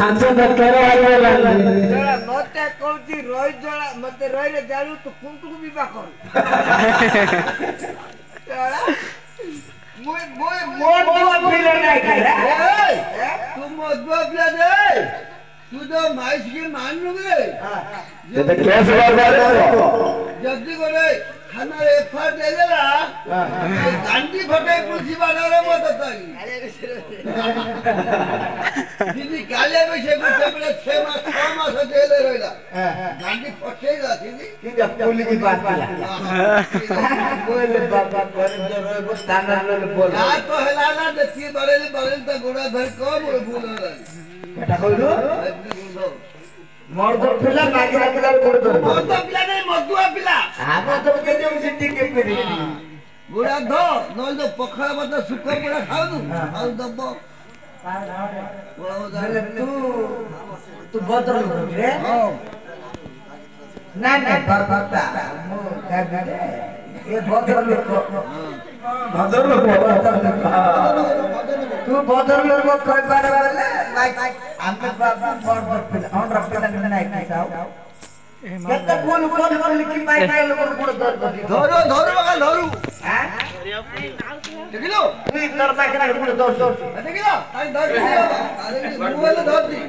सांचो दरकार वाला जरा मते कोची रोई जरा मते रोई रे जालू तो कुंटू विवाह कर जरा मोय मोय पिले नाही तू मोदवा पिला दे तू तो माइस की मान रे ते तो कैसे बात हो जल्दी करे खाना एफआर दे देला गांडी फटे पुलिस वाला रे मत ताई दीदी काले में से कुछ बड़े 6 मास जेल रहला गांडी फटेगा दीदी ठीक है पुलिस की बात किया बोले बाबा कर जो वो ताना बोल या तो हलाला देती बरेली तो गोड़ा धर को बोल रहा बेटा कहलु मर्द पिला मागरा पिला कोड़ दो मर्द पिला नहीं मधुआ पिला हां तो के दे उसे ठीक के दे गोड़ा धो नल जो पखड़ा मत सुकर पूरा खाओ तू और दबो बोले तू बदल रे हां ना ना बाबा मो का दे ये बदल लोग तू बदल लोग कोई बार वाले लाइक हमके बाबा बड़ पिला हम रपिला नहीं खाओ केते बोल कोन लिखी माइक के लोग को दर धरो बगा धरू हां देखिलो तू इतर माइक के को दर देखिलो आई धर अरे मोबाइल धर दी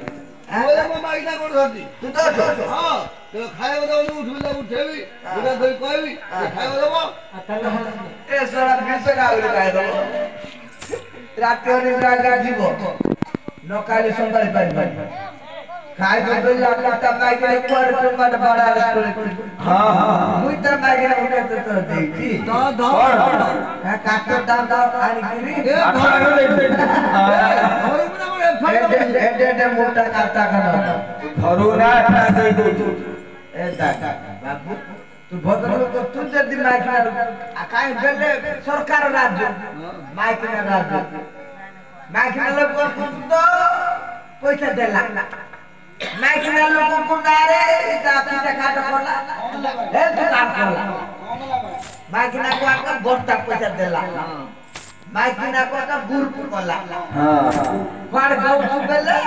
मोबाइल में माइक ना को धर दी तू दर हां तो खाए बदा उठला उठेबी पूरा धर कहबी खाए बदा ए सरा कैसे गाउले गाय दो रात के निद्रा जीवो नकाली संभाल पाई खाए तो लगता माइक के ऊपर तो बड़ बड़ा हां मुई त माइक के ऊपर तो देती दा दा हां काटो दाम दाम आनी गिरी ए एडे मोटा काटा करना धरू ना दे दो ए दादा बाबू तू बदल तो तू जदी माइक ना काई बेले सरकार राज्य माइक ना राज्य माइक ना लोग तो पैसा देला माइक ना लोग को नारे जाति का काट पड़ला ए तू काम करला माइक ना को आका बड़ता पैसा देला माइक ना को आका गुरु पड़ला हां क्वाड गाउँ सुबेले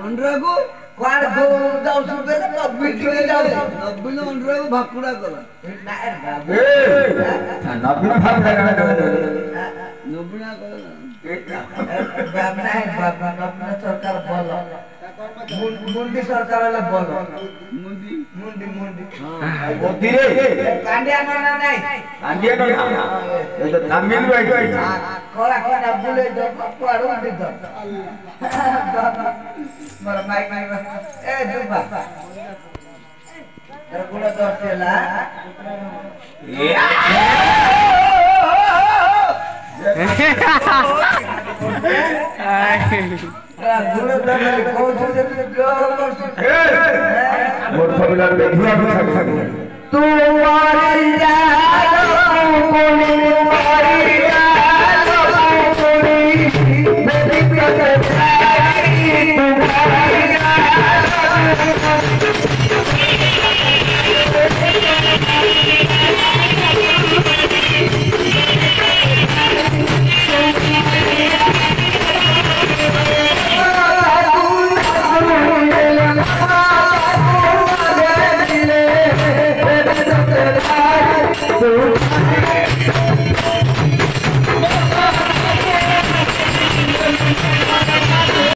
अंडरागो क्वाड गाउँ सुबेले तो बिल्डिंग जाऊ नब्बिनो अंडरागो भाकुड़ा कला ना ए बाबू ए नब्बिनो भाकुड़ा कला नब्बिना कला बाबा है बाबा अपना सरकार बोलो मुंडी सरकार वाला बोलो मुंडी हां बोती रे कांडिया ना नहीं कांडिया ना ये तो तमिल बैठ कोला कोला बोले दो पाड़ू दे दो मर माइक ए दुबा तेरा गुड़ा दो चला गुड़ा दो को जो मोर फबिला देखिया